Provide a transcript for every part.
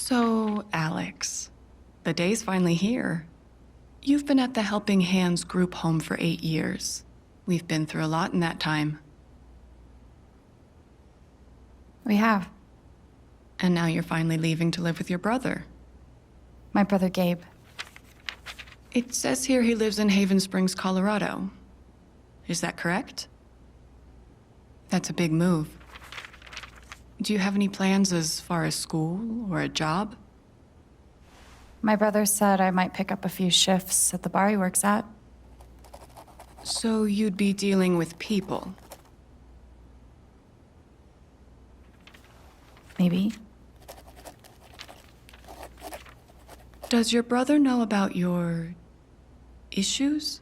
So, Alex, the day's finally here. You've been at the Helping Hands group home for 8 years. We've been through a lot in that time. We have. And now you're finally leaving to live with your brother. My brother Gabe. It says here he lives in Haven Springs, Colorado. Is that correct? That's a big move. Do you have any plans as far as school or a job? My brother said I might pick up a few shifts at the bar he works at. So you'd be dealing with people? Maybe. Does your brother know about your issues?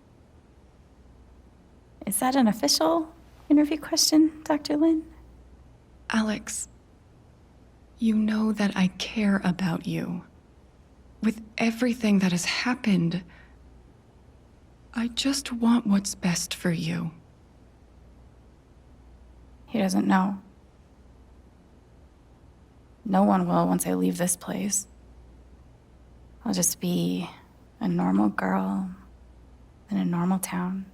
Is that an official interview question, Dr. Lin? Alex, you know that I care about you. With everything that has happened, I just want what's best for you. He doesn't know. No one will once I leave this place. I'll just be a normal girl in a normal town.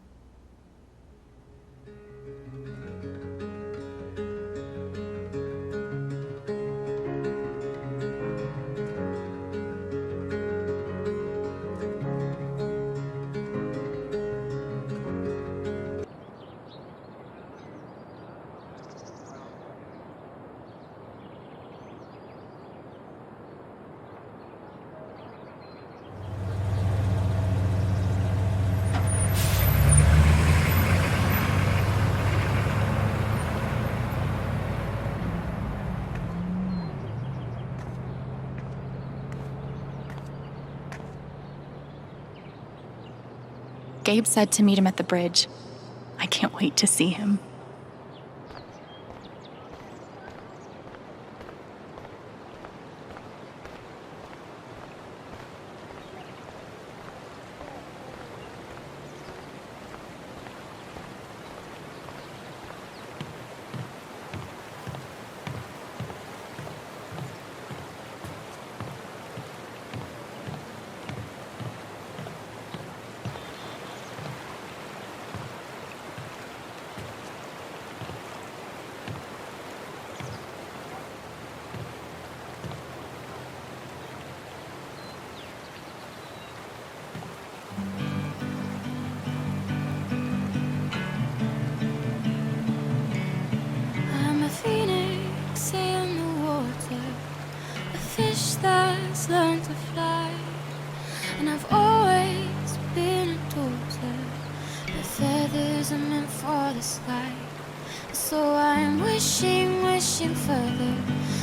Gabe said to meet him at the bridge. I can't wait to see him. I'm a phoenix in the water, a fish that's learned to fly. And I've always been a daughter, but feathers are meant for the sky. So I'm wishing further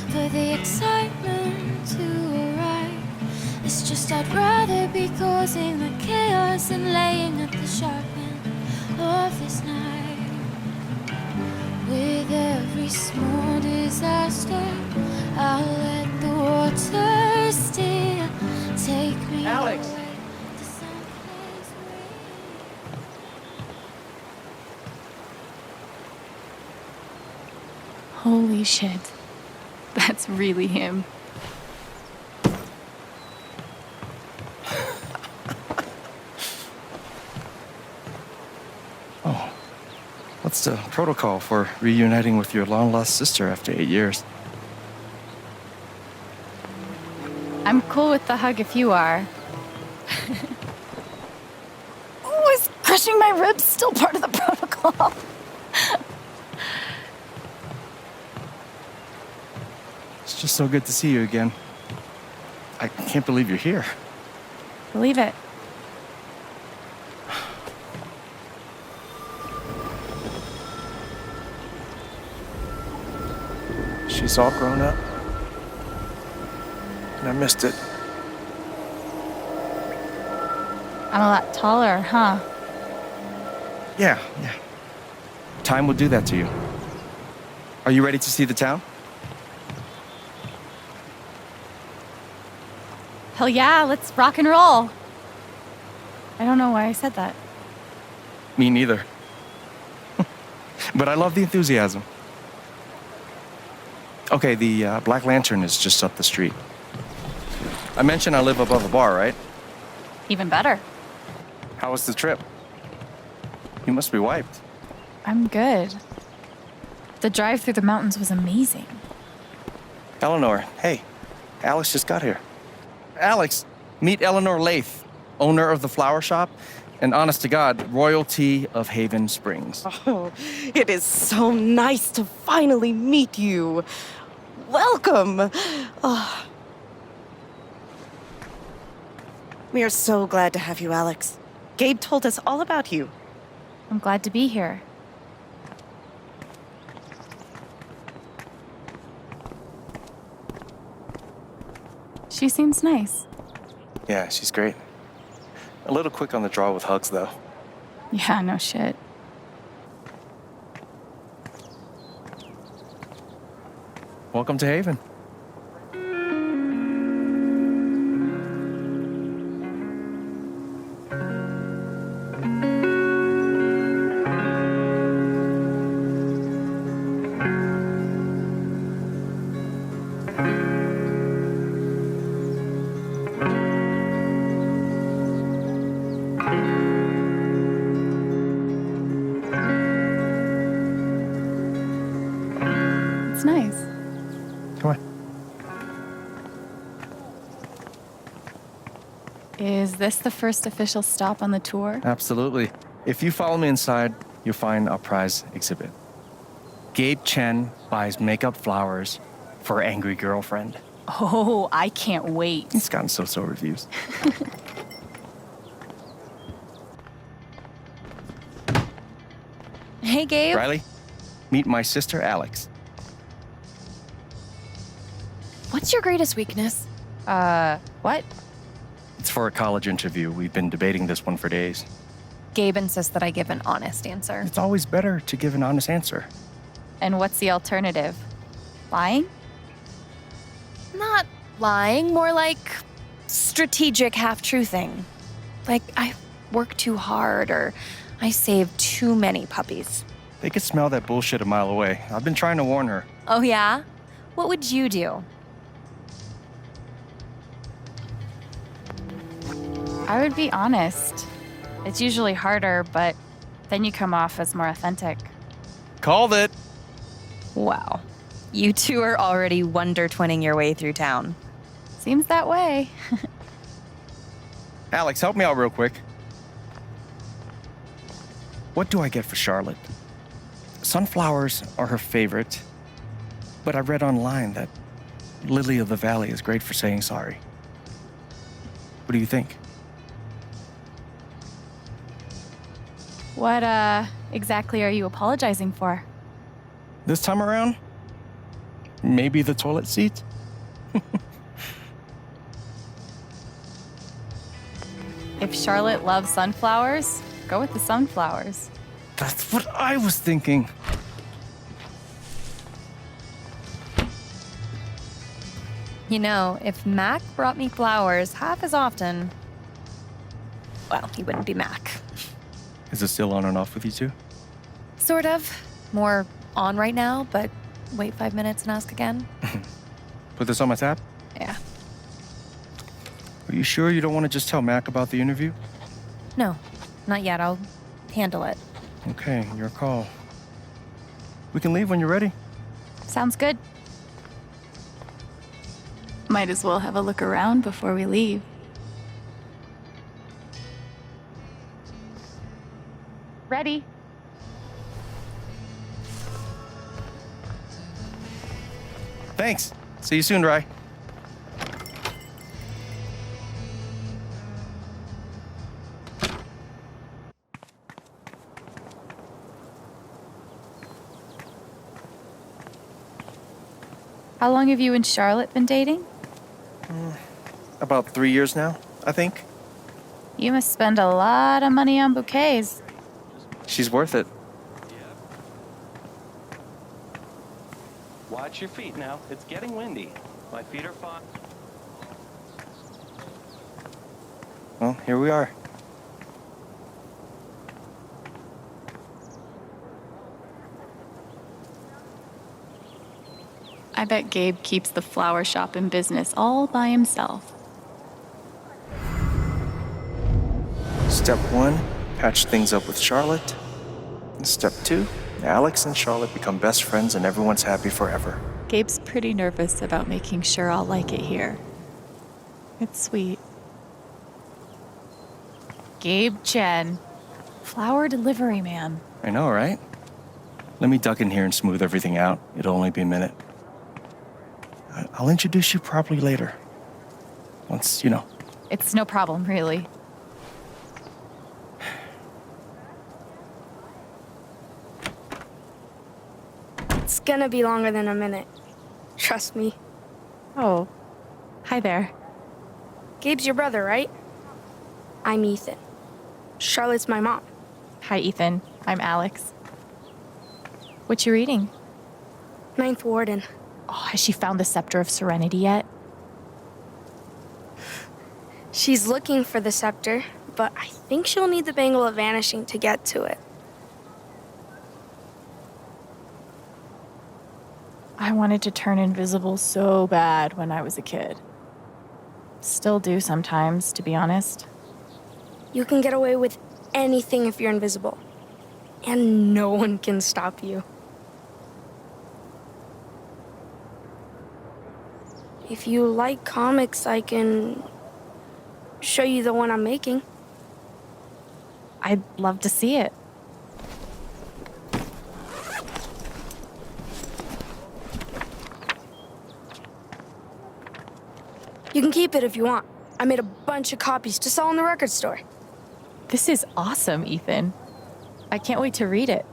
for the excitement to arrive. It's just I'd rather be causing the chaos than laying at the sharp end of this night. With every small disaster, I'll let the water steer. Take me Alex. away to someplace Holy shit. That's really him. What's the protocol for reuniting with your long-lost sister after 8 years? I'm cool with the hug if you are. Oh, is crushing my ribs still part of the protocol? It's just so good to see you again. I can't believe you're here. Believe it. She's all grown up. And I missed it. I'm a lot taller, huh? Yeah. Time will do that to you. Are you ready to see the town? Hell yeah, let's rock and roll. I don't know why I said that. Me neither. But I love the enthusiasm. Okay, the Black Lantern is just up the street. I mentioned I live above a bar, right? Even better. How was the trip? You must be wiped. I'm good. The drive through the mountains was amazing. Eleanor, hey, Alex just got here. Alex, meet Eleanor Lath, owner of the flower shop, and honest to God, royalty of Haven Springs. Oh, it is so nice to finally meet you. Welcome. Oh. We are so glad to have you, Alex. Gabe told us all about you. I'm glad to be here. She seems nice. Yeah, she's great. A little quick on the draw with hugs, though. Yeah, no shit. Welcome to Haven. It's nice. Come on. Is this the first official stop on the tour? Absolutely. If you follow me inside, you'll find our prize exhibit. Gabe Chen buys makeup flowers for her angry girlfriend. Oh, I can't wait. It's gotten so-so reviews. Hey, Gabe. Riley, meet my sister Alex. What's your greatest weakness? What? It's for a college interview. We've been debating this one for days. Gabe insists that I give an honest answer. It's always better to give an honest answer. And what's the alternative? Lying? Not lying, more like strategic half-truthing. Like, I work too hard or I save too many puppies. They could smell that bullshit a mile away. I've been trying to warn her. Oh, yeah? What would you do? I would be honest. It's usually harder, but then you come off as more authentic. Called it. Wow. You two are already wonder twinning your way through town. Seems that way. Alex, help me out real quick. What do I get for Charlotte? Sunflowers are her favorite, but I read online that Lily of the Valley is great for saying sorry. What do you think? What, exactly are you apologizing for? This time around? Maybe the toilet seat? If Charlotte loves sunflowers, go with the sunflowers. That's what I was thinking. You know, if Mac brought me flowers half as often, well, he wouldn't be Mac. Is it still on and off with you two? Sort of. More on right now, but wait 5 minutes and ask again. Put this on my tab? Yeah. Are you sure you don't want to just tell Mac about the interview? No, not yet. I'll handle it. Okay, your call. We can leave when you're ready. Sounds good. Might as well have a look around before we leave. Ready? Thanks. See you soon, Rye. How long have you and Charlotte been dating? About 3 years now, I think. You must spend a lot of money on bouquets. She's worth it. Watch your feet now. It's getting windy. My feet are fine. Well, here we are. I bet Gabe keeps the flower shop in business all by himself. Step 1, patch things up with Charlotte. And Step 2, Alex and Charlotte become best friends and everyone's happy forever. Gabe's pretty nervous about making sure I'll like it here. It's sweet. Gabe Chen, flower delivery man. I know, right? Let me duck in here and smooth everything out. It'll only be a minute. I'll introduce you properly later. Once, It's no problem, really. It's gonna be longer than a minute. Trust me. Oh, hi there. Gabe's your brother, right? I'm Ethan. Charlotte's my mom. Hi, Ethan. I'm Alex. What you reading? Ninth Warden. Oh, has she found the Scepter of Serenity yet? She's looking for the scepter, but I think she'll need the Bangle of Vanishing to get to it. I wanted to turn invisible so bad when I was a kid. Still do sometimes, to be honest. You can get away with anything if you're invisible. And no one can stop you. If you like comics, I can show you the one I'm making. I'd love to see it. You can keep it if you want. I made a bunch of copies to sell in the record store. This is awesome, Ethan. I can't wait to read it.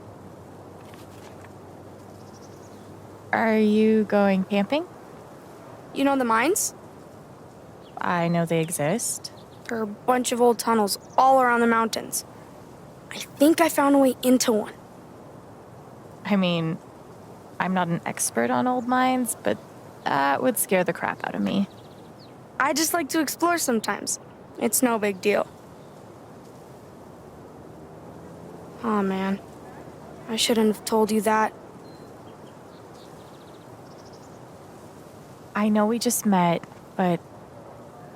Are you going camping? You know the mines? I know they exist. There are a bunch of old tunnels all around the mountains. I think I found a way into one. I mean, I'm not an expert on old mines, but that would scare the crap out of me. I just like to explore sometimes. It's no big deal. Oh man, I shouldn't have told you that. I know we just met, but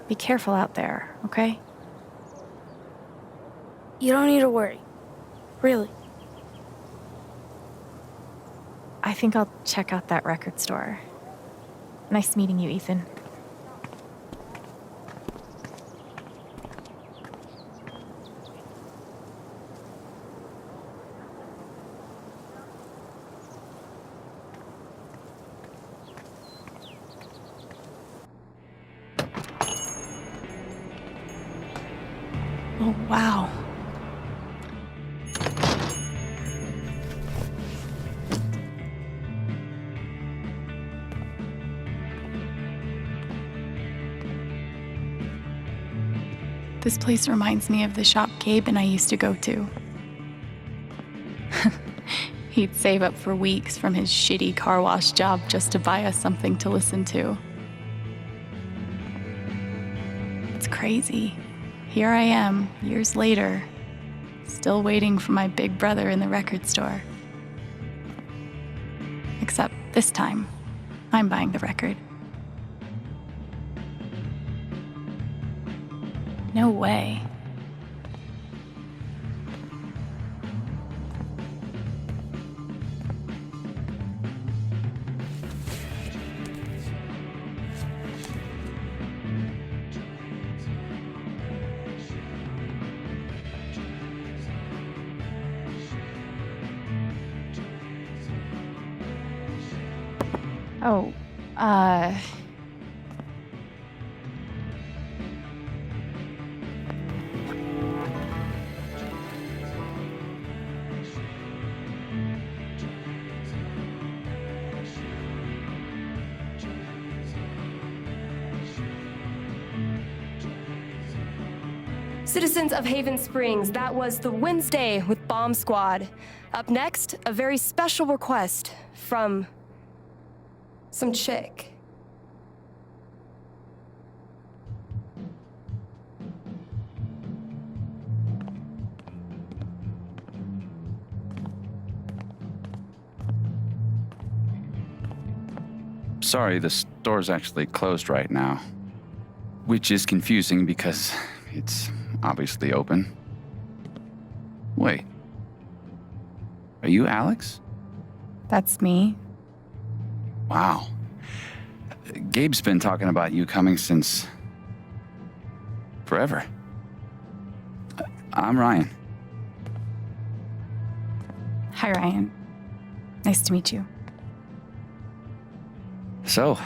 be careful out there, okay? You don't need to worry. Really. I think I'll check out that record store. Nice meeting you, Ethan. Oh, wow. This place reminds me of the shop Gabe and I used to go to. He'd save up for weeks from his shitty car wash job just to buy us something to listen to. It's crazy. Here I am, years later, still waiting for my big brother in the record store. Except this time, I'm buying the record. No way. Oh, Citizens of Haven Springs, that was the Wednesday with Bomb Squad. Up next, a very special request from some chick. Sorry, the store's actually closed right now. Which is confusing because it's obviously open. Wait. Are you Alex? That's me. Wow. Gabe's been talking about you coming since forever. I'm Ryan. Hi, Ryan. Nice to meet you. So,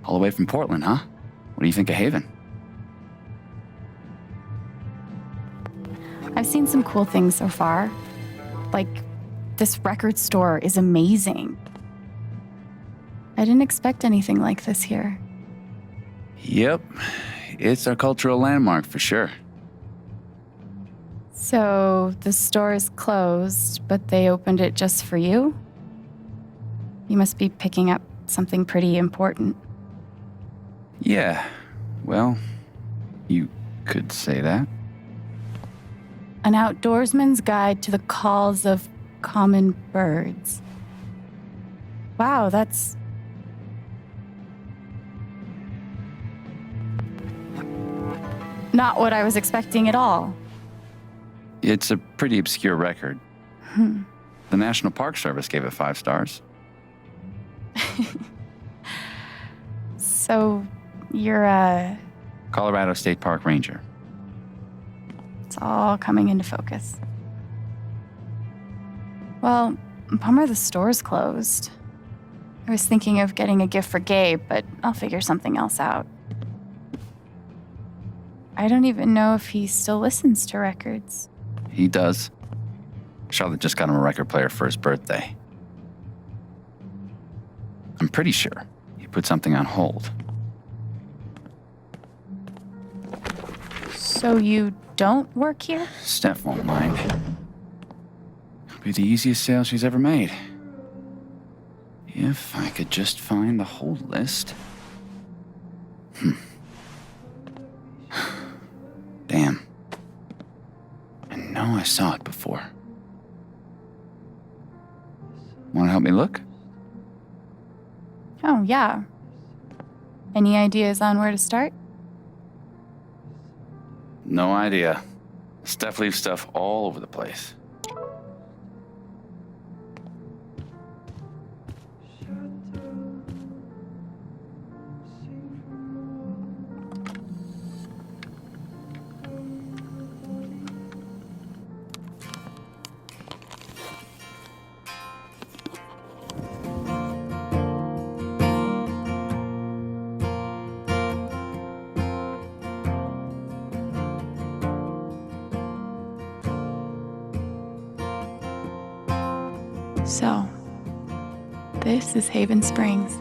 all the way from Portland, huh? What do you think of Haven? I've seen some cool things so far. Like, this record store is amazing. I didn't expect anything like this here. Yep. It's our cultural landmark for sure. So, the store is closed, but they opened it just for you? You must be picking up something pretty important. Yeah. Well, you could say that. An outdoorsman's guide to the calls of common birds. Wow, that's... not what I was expecting at all. It's a pretty obscure record. The National Park Service gave it 5 stars. So, you're a... Colorado State Park Ranger. It's all coming into focus. Well, bummer the store's closed. I was thinking of getting a gift for Gabe, but I'll figure something else out. I don't even know if he still listens to records. He does. Charlotte just got him a record player for his birthday. I'm pretty sure he put something on hold. So you don't work here? Steph won't mind. It'll be the easiest sale she's ever made. If I could just find the hold list. Damn. I know I saw it before. Want to help me look? Oh, yeah. Any ideas on where to start? No idea. Steph leaves stuff all over the place. So, this is Haven Springs.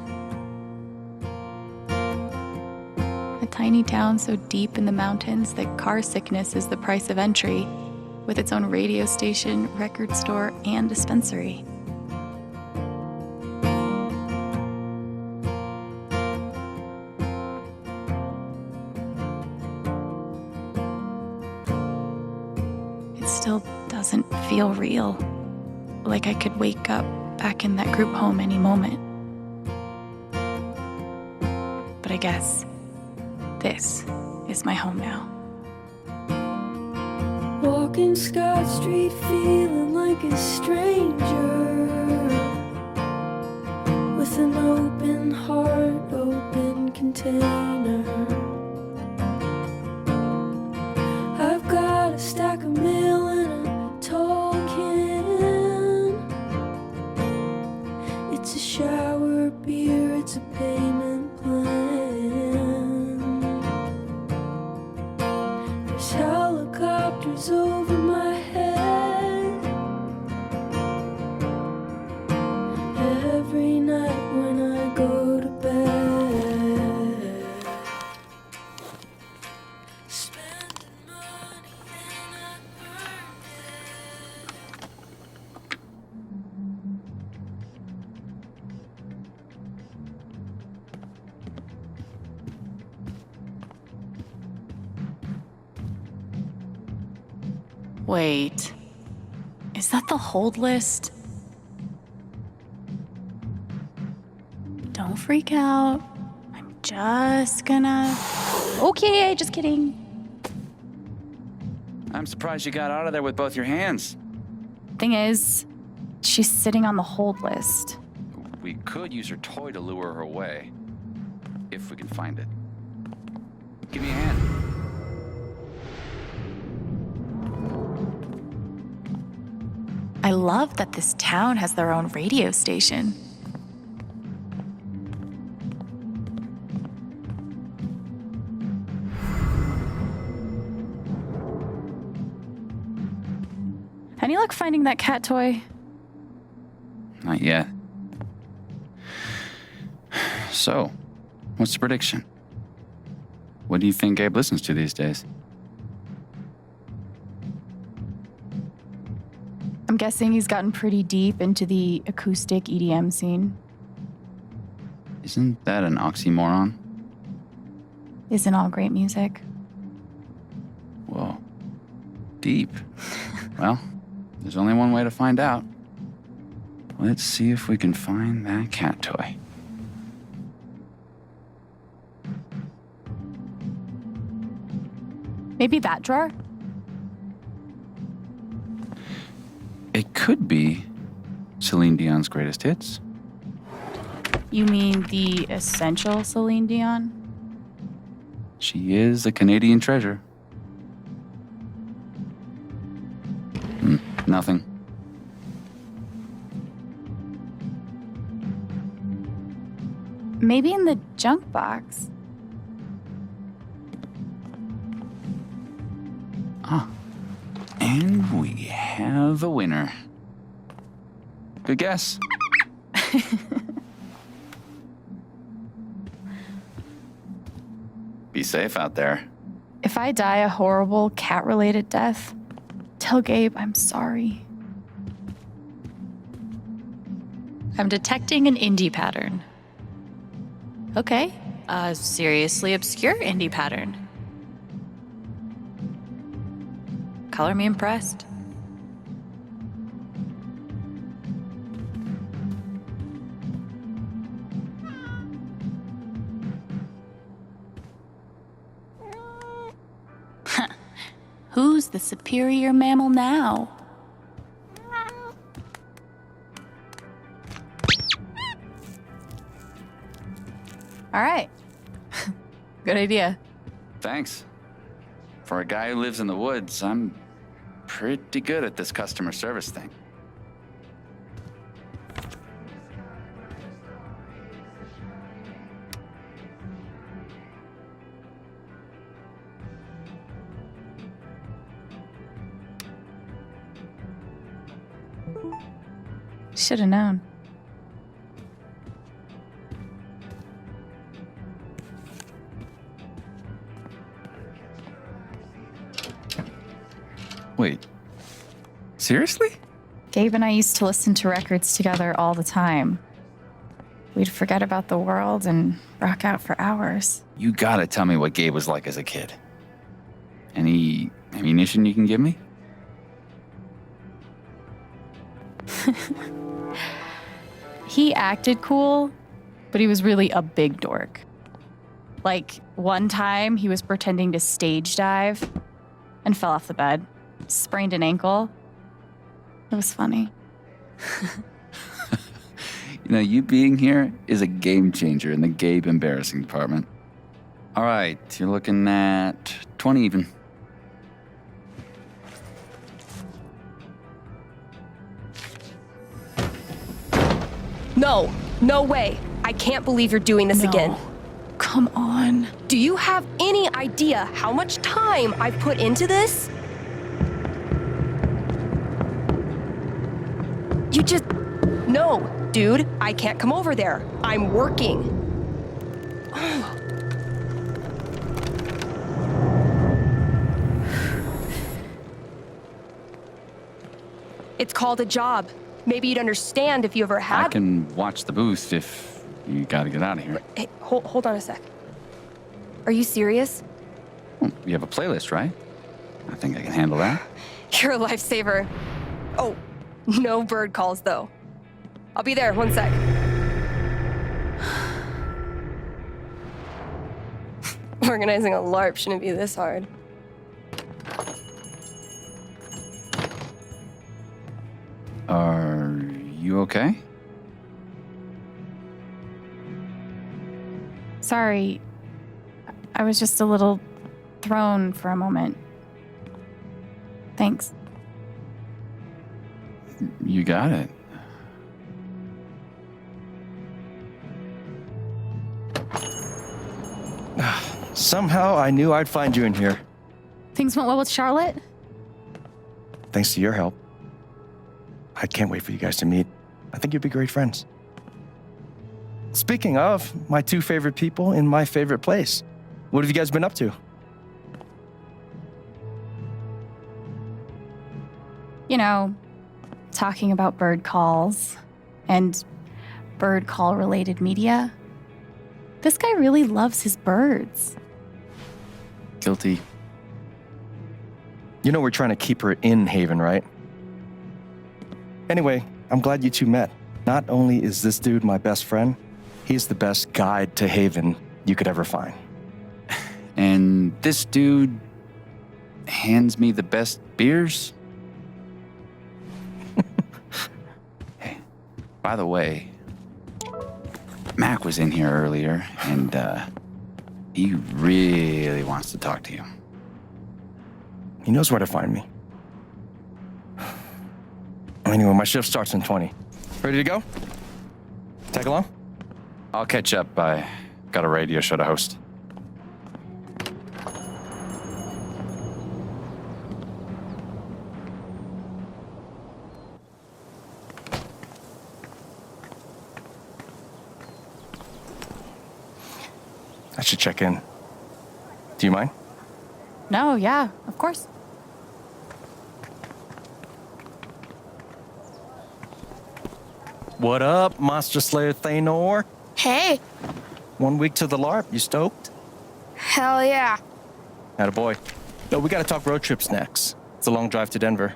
A tiny town so deep in the mountains that car sickness is the price of entry, with its own radio station, record store, and dispensary. It still doesn't feel real. Like I could wake up back in that group home any moment. But I guess this is my home now. Walking Scott Street feeling like a stranger, with an open heart, open container. I've got a stack of mail and a tall can. It's a shower beer, it's a payment plan. There's helicopters over my head every night when I go to bed. Spending money and I burned it. Wait, is that the hold list? Don't freak out. I'm just gonna... Okay, just kidding. I'm surprised you got out of there with both your hands. Thing is, she's sitting on the hold list. We could use her toy to lure her away. If we can find it. Give me a hand. I love that this town has their own radio station. Any luck finding that cat toy? Not yet. So, what's the prediction? What do you think Gabe listens to these days? I'm guessing he's gotten pretty deep into the acoustic EDM scene. Isn't that an oxymoron? Isn't all great music? Whoa. Deep. Well, there's only one way to find out. Let's see if we can find that cat toy. Maybe that drawer? It could be Celine Dion's greatest hits. You mean the essential Celine Dion? She is a Canadian treasure. Nothing. Maybe in the junk box. Ah. And we have a winner. Good guess. Be safe out there. If I die a horrible cat-related death, tell Gabe I'm sorry. I'm detecting an indie pattern. Okay, a seriously obscure indie pattern. Color me impressed. Who's the superior mammal now? All right. Good idea. Thanks. For a guy who lives in the woods, I'm pretty good at this customer service thing. Should have known. Wait. Seriously? Gabe and I used to listen to records together all the time. We'd forget about the world and rock out for hours. You gotta tell me what Gabe was like as a kid. Any ammunition you can give me? He acted cool, but he was really a big dork. Like, one time he was pretending to stage dive and fell off the bed, sprained an ankle. It was funny. You know, you being here is a game changer in the Gabe embarrassing department. All right, you're looking at 20 even. No way. I can't believe you're doing this again. Come on. Do you have any idea how much time I've put into this? No, dude, I can't come over there. I'm working. It's called a job. Maybe you'd understand if you ever had. I can watch the booth if you gotta get out of here. Hey, hold on a sec. Are you serious? Well, you have a playlist, right? I think I can handle that. You're a lifesaver. Oh, no bird calls, though. I'll be there, 1 sec. Organizing a LARP shouldn't be this hard. Are you okay? Sorry. I was just a little thrown for a moment. Thanks. You got it. Somehow I knew I'd find you in here. Things went well with Charlotte? Thanks to your help. I can't wait for you guys to meet. I think you'd be great friends. Speaking of, my two favorite people in my favorite place. What have you guys been up to? You know, talking about bird calls and bird call related media. This guy really loves his birds. Guilty. You know we're trying to keep her in Haven, right? Anyway, I'm glad you two met. Not only is this dude my best friend, he's the best guide to Haven you could ever find. And this dude hands me the best beers? Hey, by the way, Mac was in here earlier, and he really wants to talk to you. He knows where to find me. Anyway, my shift starts in 20. Ready to go? Tag along? I'll catch up. I got a radio show to host. I should check in. Do you mind? No, yeah, of course. What up, Monster Slayer Thanor? Hey, 1 week to the LARP. You stoked? hell yeah. Attaboy. No, we gotta talk road trips next. It's a long drive to Denver.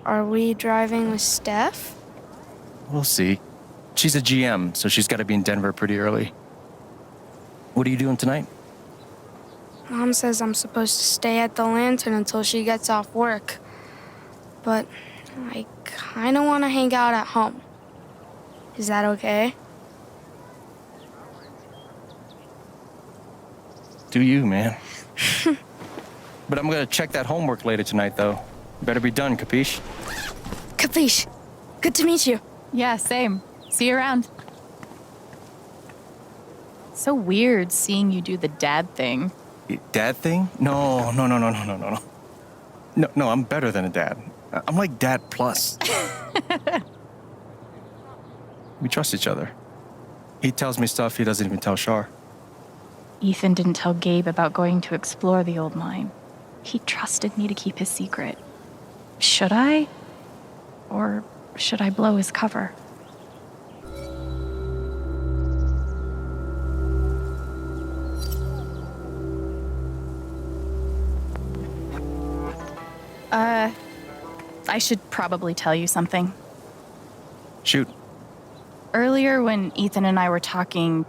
Are we driving with Steph? We'll see. She's a GM, so she's gotta be in Denver pretty early. What are you doing tonight? Mom says I'm supposed to stay at the Lantern until she gets off work. But I kind of want to hang out at home. Is that okay? Do you, man? But I'm gonna check that homework later tonight, though. Better be done, capiche? Capiche. Good to meet you. Yeah, same. See you around. So weird seeing you do the dad thing. Dad thing? No. No, I'm better than a dad. I'm like dad plus. We trust each other. He tells me stuff he doesn't even tell Shar. Ethan didn't tell Gabe about going to explore the old mine. He trusted me to keep his secret. Should I? Or should I blow his cover? I should probably tell you something. Shoot. Earlier, when Ethan and I were talking,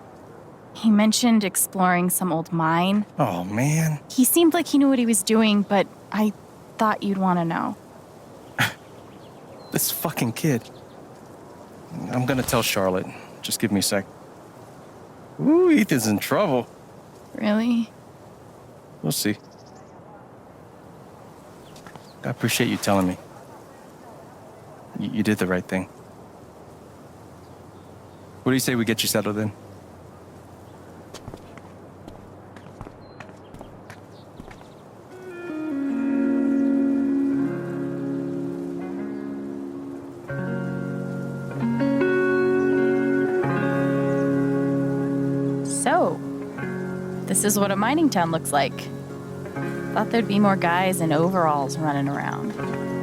he mentioned exploring some old mine. Oh, man. He seemed like he knew what he was doing, but I thought you'd want to know. This fucking kid. I'm gonna tell Charlotte. Just give me a sec. Ooh, Ethan's in trouble. Really? We'll see. I appreciate you telling me. You did the right thing. What do you say we get you settled in? So, this is what a mining town looks like. Thought there'd be more guys in overalls running around.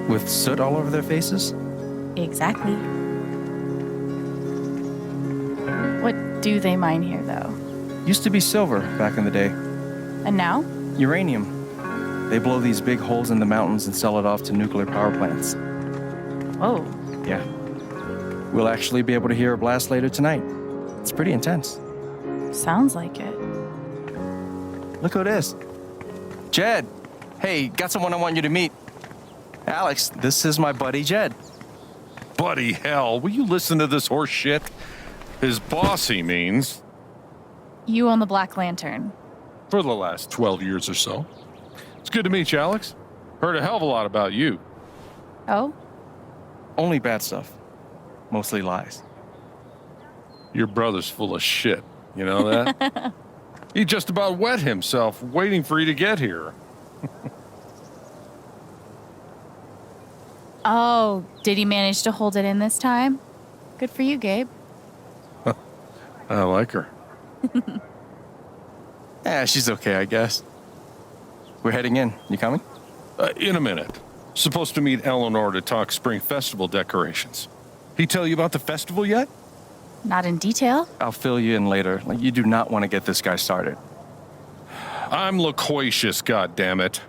With soot all over their faces? Exactly. What do they mine here, though? Used to be silver back in the day. And now? Uranium. They blow these big holes in the mountains and sell it off to nuclear power plants. Whoa. Yeah. We'll actually be able to hear a blast later tonight. It's pretty intense. Sounds like it. Look who it is. Jed. Hey, got someone I want you to meet. Alex, this is my buddy Jed. buddy hell. Will you listen to this horse shit? His boss, he means. You own the Black Lantern. For the last 12 years or so. It's good to meet you, Alex. Heard a hell of a lot about you. Oh? Only bad stuff. Mostly lies. Your brother's full of shit. You know that? He just about wet himself waiting for you to get here. Oh, did he manage to hold it in this time? Good for you, Gabe. I like her. Yeah, she's okay, I guess. We're heading in. You coming? In a minute. Supposed to meet Eleanor to talk Spring Festival decorations. He tell you about the festival yet? Not in detail. I'll fill you in later. Like, you do not want to get this guy started. I'm loquacious, goddammit.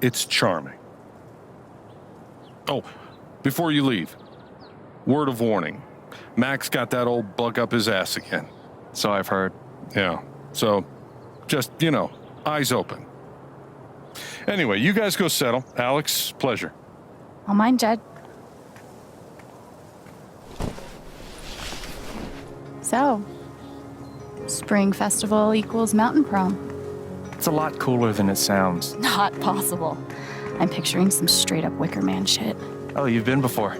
It's charming. Oh, before you leave, word of warning. Max got that old bug up his ass again. So I've heard. Yeah, so just, eyes open. Anyway, you guys go settle. Alex, pleasure. I'll mind Jed. So, Spring Festival equals Mountain Prom. It's a lot cooler than it sounds. Not possible. I'm picturing some straight up Wicker Man shit. Oh, you've been before.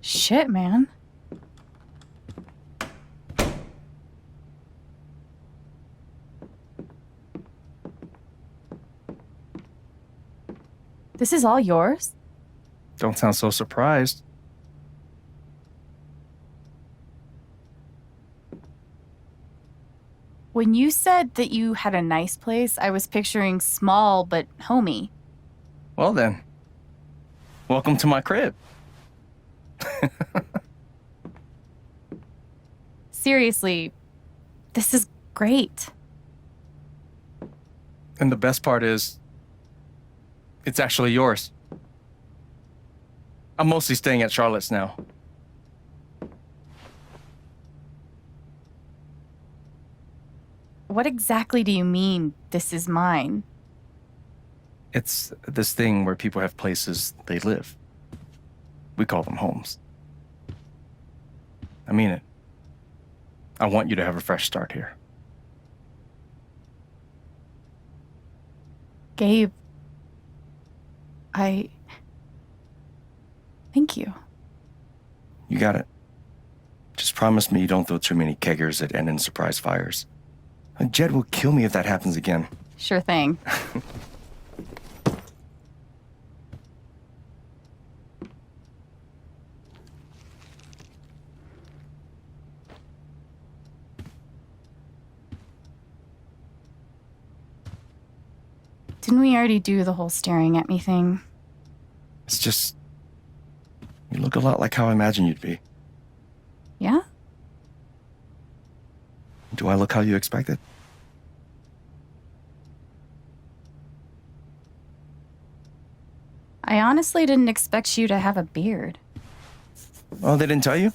Shit, man. This is all yours? Don't sound so surprised. When you said that you had a nice place, I was picturing small but homey. Well then, welcome to my crib. Seriously, this is great. And the best part is, it's actually yours. I'm mostly staying at Charlotte's now. What exactly do you mean, this is mine? It's this thing where people have places they live. We call them homes. I mean it. I want you to have a fresh start here. Gabe, thank you. You got it. Just promise me you don't throw too many keggers that end in surprise fires. Jed will kill me if that happens again. Sure thing. Didn't we already do the whole staring at me thing? It's just, you look a lot like how I imagined you'd be. Yeah? Do I look how you expected? I honestly didn't expect you to have a beard. Oh, they didn't tell you?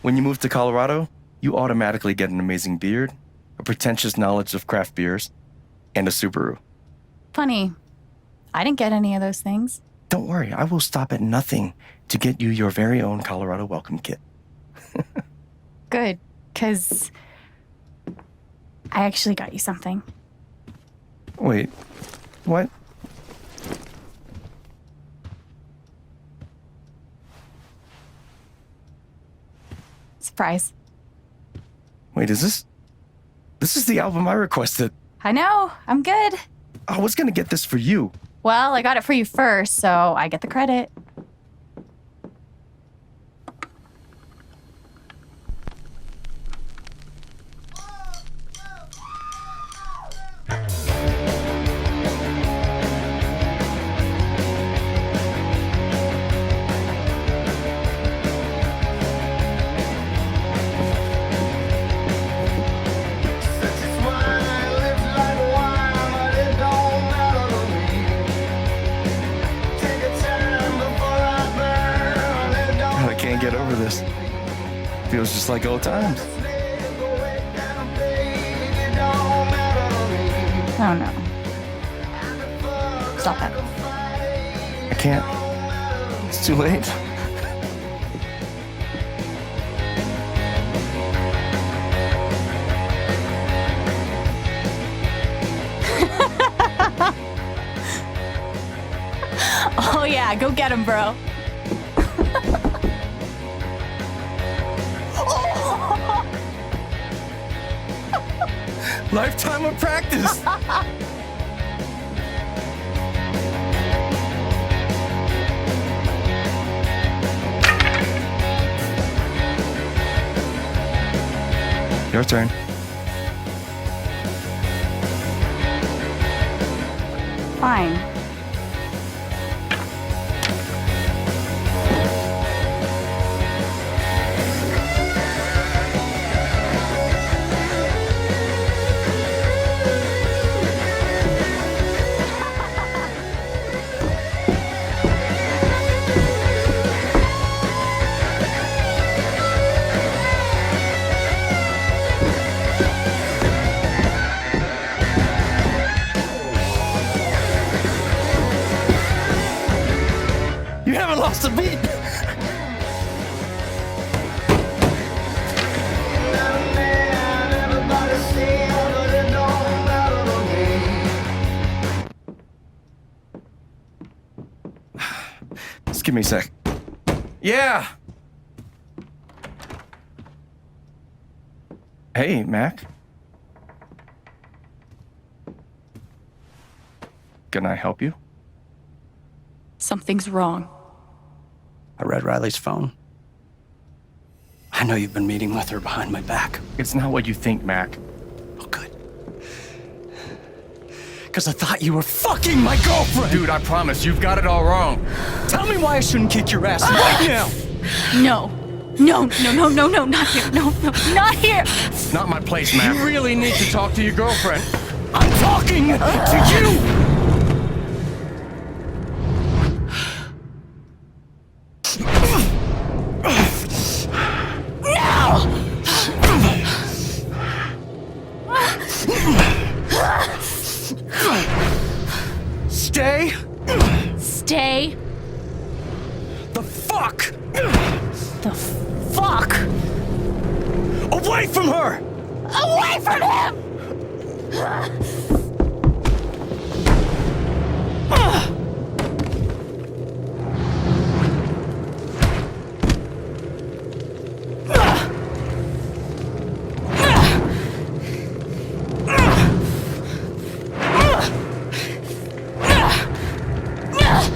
When you move to Colorado, you automatically get an amazing beard, a pretentious knowledge of craft beers, and a Subaru. Funny. I didn't get any of those things. Don't worry, I will stop at nothing to get you your very own Colorado welcome kit. Good, because I actually got you something. Wait, what? Surprise. Wait, is this? This is the album I requested. I know, I'm good. I was gonna get this for you. Well, I got it for you first, so I get the credit. can't get over this. Feels just like old times. Oh no. Stop that. I can't. It's too late. Oh yeah, go get him, bro. Lifetime of practice. Your turn. Fine. You haven't lost a beat. Just give me a sec. Yeah. Hey, Mac. Can I help you? Something's wrong. I read Riley's phone. I know you've been meeting with her behind my back. It's not what you think, Mac. Oh, good. Because I thought you were fucking my girlfriend! Dude, I promise, you've got it all wrong. Tell me why I shouldn't kick your ass right now! No. No, no, no, no, no, not here. No, no, not here. It's not my place, Mac. You really need to talk to your girlfriend. I'm talking to you! Stay Stay the fuck the fuck away from her! away from him!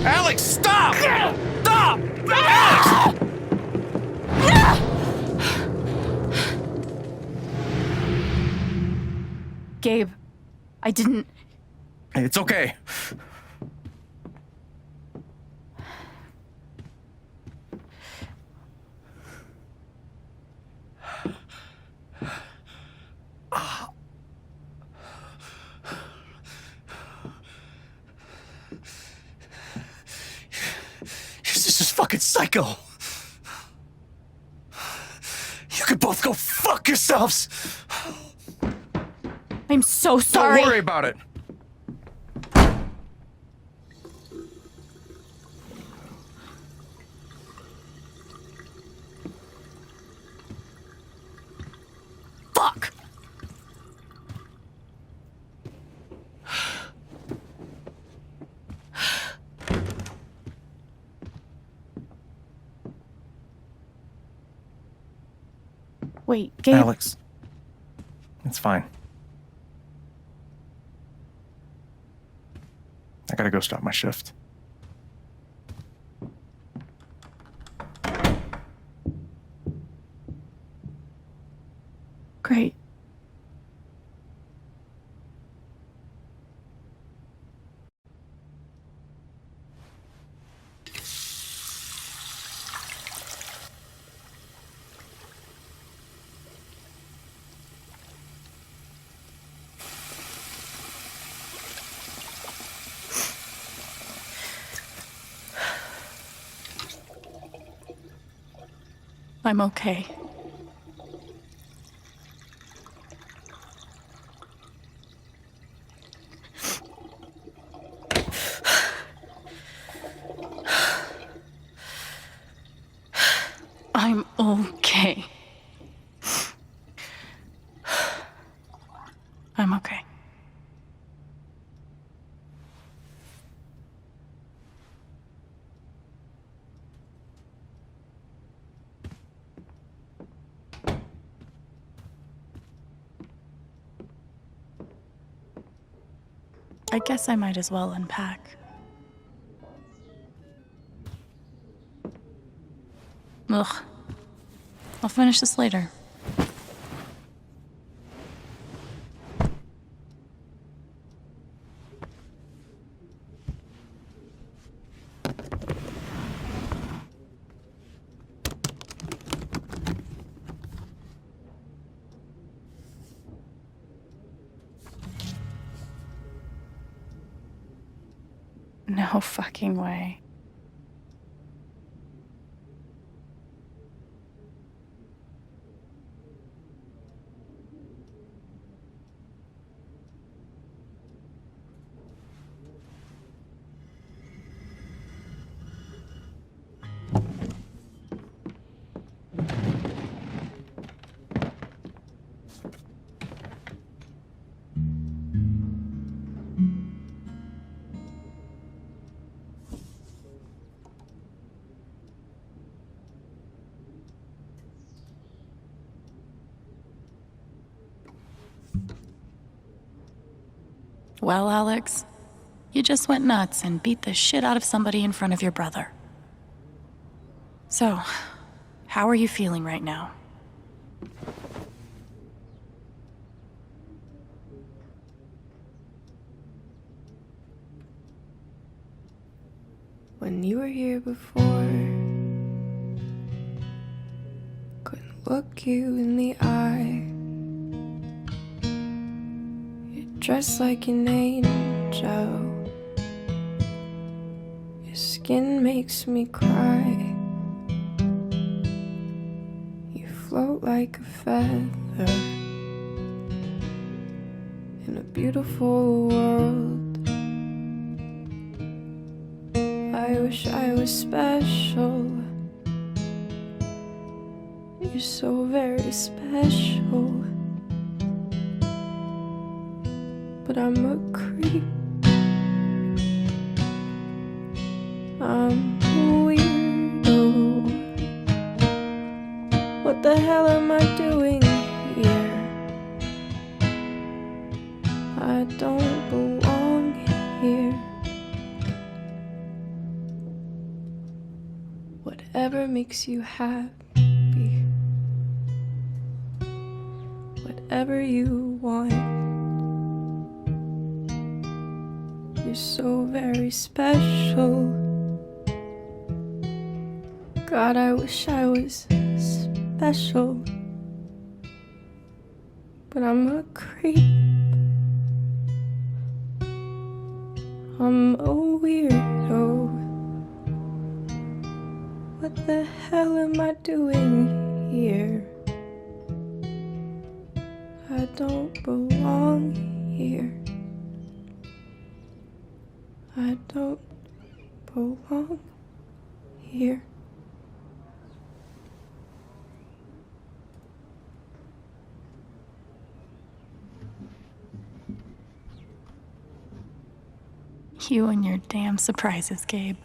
Alex, stop! Stop! Alex! Gabe, I didn't. It's okay. This is fucking psycho. You could both go fuck yourselves. I'm so sorry. Don't worry about it. Fuck. Wait, Gabe. Alex, it's fine. I gotta go start my shift. Great. I'm okay. I'm okay. I'm okay. I guess I might as well unpack. Ugh. I'll finish this later. No fucking way. Well, Alex, you just went nuts and beat the shit out of somebody in front of your brother. So, how are you feeling right now? When you were here before, couldn't look you in the eye. Dressed like an angel, your skin makes me cry. You float like a feather in a beautiful world. I wish I was special. You're so very special. But I'm a creep. I'm a weirdo. What the hell am I doing here? I don't belong here. Whatever makes you happy, whatever you want. You're so very special. God, I wish I was special. But I'm a creep. I'm a weirdo. What the hell am I doing here? I don't belong here. I don't belong here. You and your damn surprises, Gabe.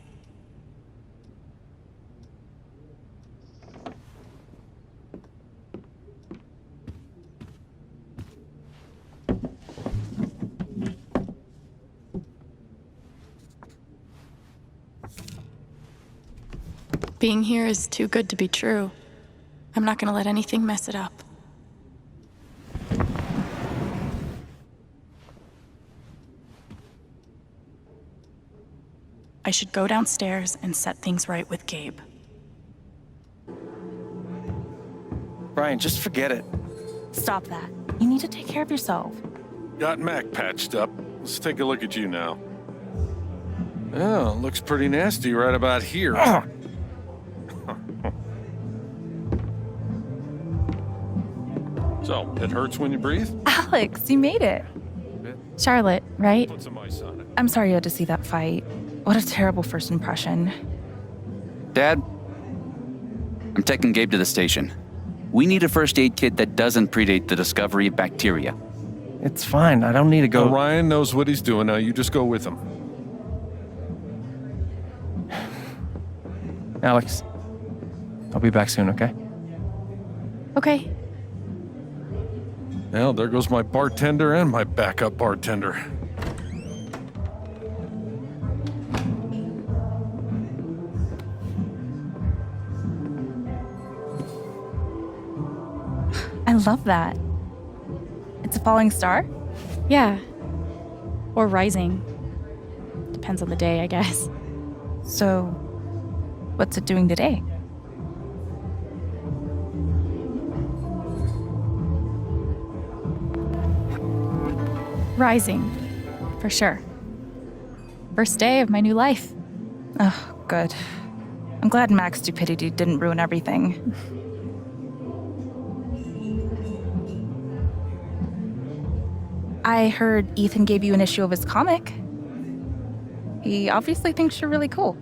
Being here is too good to be true. I'm not gonna let anything mess it up. I should go downstairs and set things right with Gabe. Brian, just forget it. Stop that. You need to take care of yourself. Got Mac patched up. Let's take a look at you now. Oh, looks pretty nasty right about here. So, it hurts when you breathe? Alex, you made it. Charlotte, right? Put some ice on it. I'm sorry you had to see that fight. What a terrible first impression. Dad, I'm taking Gabe to the station. We need a first aid kit that doesn't predate the discovery of bacteria. It's fine. I don't need to go. Ryan knows what he's doing now. You just go with him. Alex, I'll be back soon, okay? Okay. Well, there goes my bartender and my backup bartender. I love that. It's a falling star? Yeah. Or rising. Depends on the day, I guess. So, what's it doing today? Rising, for sure. First day of my new life. Oh, good. I'm glad Mac's stupidity didn't ruin everything. I heard Ethan gave you an issue of his comic. He obviously thinks you're really cool.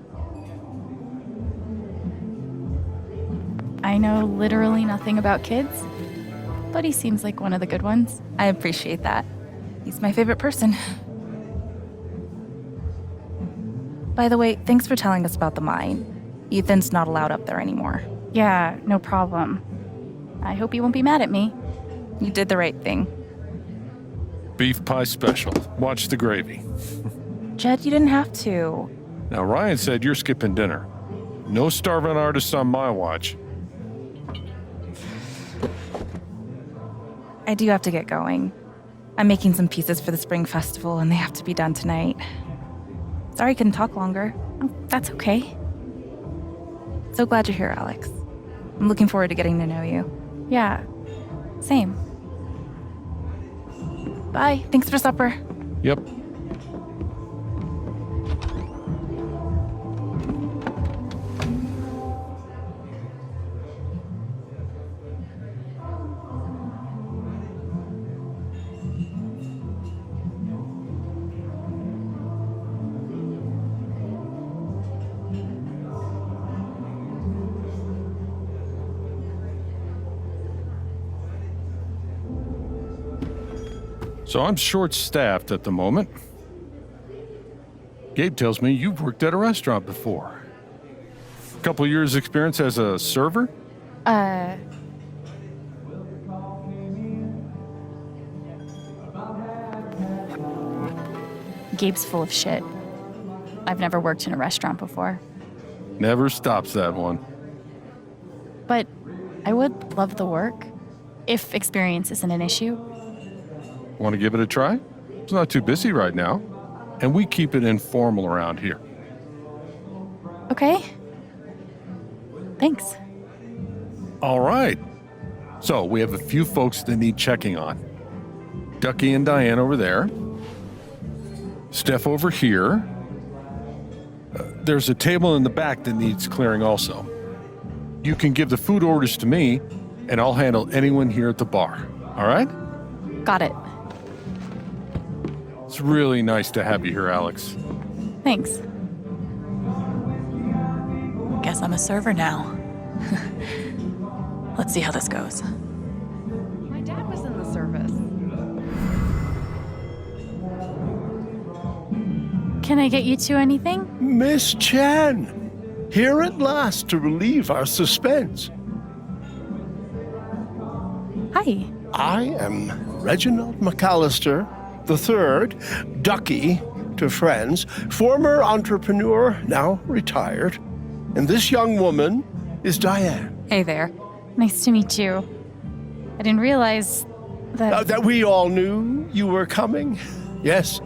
I know literally nothing about kids, but he seems like one of the good ones. I appreciate that. He's my favorite person. By the way, thanks for telling us about the mine. Ethan's not allowed up there anymore. Yeah, no problem. I hope you won't be mad at me. You did the right thing. Beef pie special. Watch the gravy. Jed, you didn't have to. Now, Ryan said you're skipping dinner. No starving artists on my watch. I do have to get going. I'm making some pieces for the Spring Festival, and they have to be done tonight. Sorry I couldn't talk longer. Oh, that's okay. So glad you're here, Alex. I'm looking forward to getting to know you. Yeah, same. Bye. Thanks for supper. Yep. So I'm short-staffed at the moment. Gabe tells me you've worked at a restaurant before. A couple years experience as a server? Gabe's full of shit. I've never worked in a restaurant before. Never stops that one. But I would love the work, if experience isn't an issue. Want to give it a try? It's not too busy right now. And we keep it informal around here. Okay. Thanks. All right. So we have a few folks that need checking on. Ducky and Diane over there. Steph over here. There's a table in the back that needs clearing also. You can give the food orders to me, and I'll handle anyone here at the bar. All right? Got it. It's really nice to have you here, Alex. Thanks. Guess I'm a server now. Let's see how this goes. My dad was in the service. Can I get you two anything? Miss Chan, here at last to relieve our suspense. Hi. I am Reginald McAllister III, Ducky to friends, former entrepreneur, now retired. And this young woman is Diane. Hey there. Nice to meet you. I didn't realize that... That we all knew you were coming. Yes.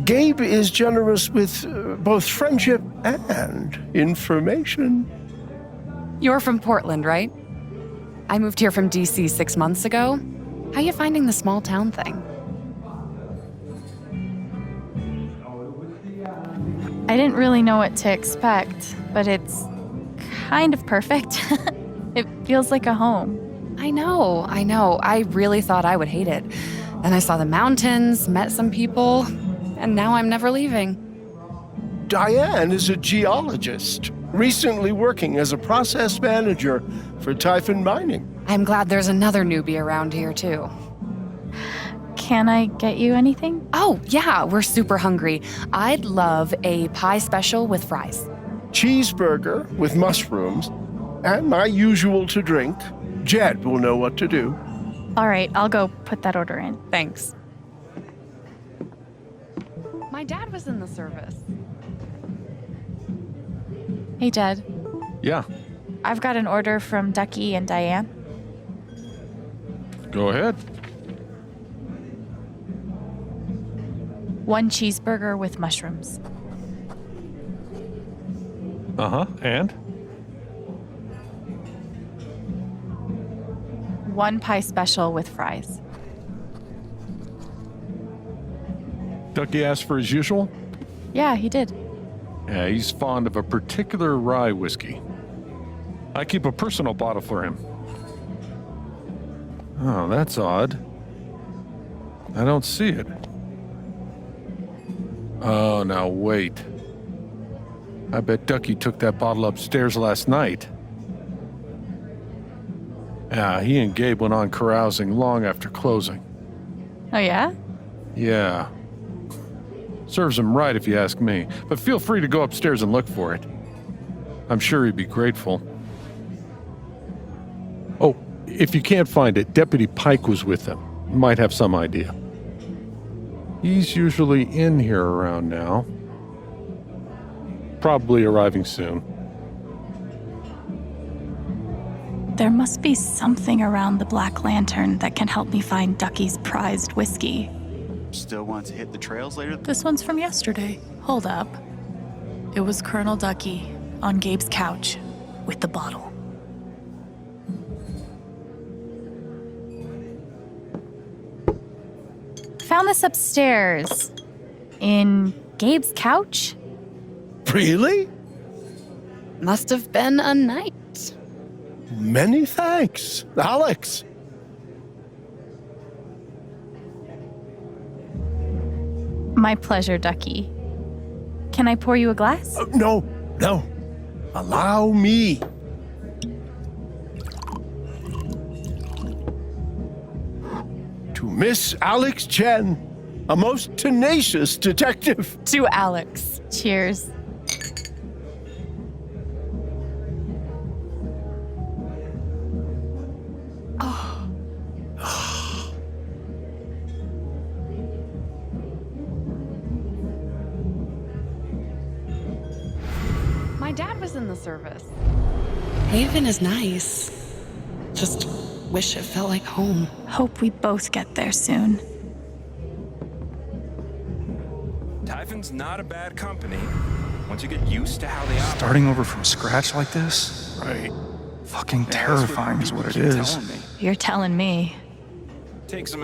Gabe is generous with both friendship and information. You're from Portland, right? I moved here from DC 6 months ago. How you finding the small town thing? I didn't really know what to expect, but it's kind of perfect. It feels like a home. I know. I really thought I would hate it. Then I saw the mountains, met some people, and now I'm never leaving. Diane is a geologist, recently working as a process manager for Typhon Mining. I'm glad there's another newbie around here, too. Can I get you anything? Oh, yeah, we're super hungry. I'd love a pie special with fries. Cheeseburger with mushrooms, and my usual to drink. Jed will know what to do. All right, I'll go put that order in. Thanks. My dad was in the service. Hey, Jed. Yeah, I've got an order from Ducky and Diane. go ahead. 1 cheeseburger with mushrooms. Uh-huh, and? 1 pie special with fries. Ducky asked for his usual? Yeah, he did. Yeah, he's fond of a particular rye whiskey. I keep a personal bottle for him. Oh, that's odd. I don't see it. Oh, now wait. I bet Ducky took that bottle upstairs last night. Yeah, he and Gabe went on carousing long after closing. Oh, yeah? Yeah. Serves him right if you ask me, but feel free to go upstairs and look for it. I'm sure he'd be grateful. Oh, if you can't find it, Deputy Pike was with them. Might have some idea. He's usually in here around now. Probably arriving soon. There must be something around the Black Lantern that can help me find Ducky's prized whiskey. Still want to hit the trails later? This one's from yesterday. Hold up. It was Colonel Ducky on Gabe's couch with the bottle. Found this upstairs. In Gabe's couch? Really? Must have been a night. Many thanks, Alex. My pleasure, Ducky. Can I pour you a glass? No. Allow me. To Miss Alex Chen, a most tenacious detective. To Alex. Cheers. My dad was in the service. Haven is nice. Just wish it felt like home. Hope we both get there soon. Typhon's not a bad company. Once you get used to how they operate. Starting over from scratch like this? Right. Fucking terrifying is what it is. You're telling me. Takes them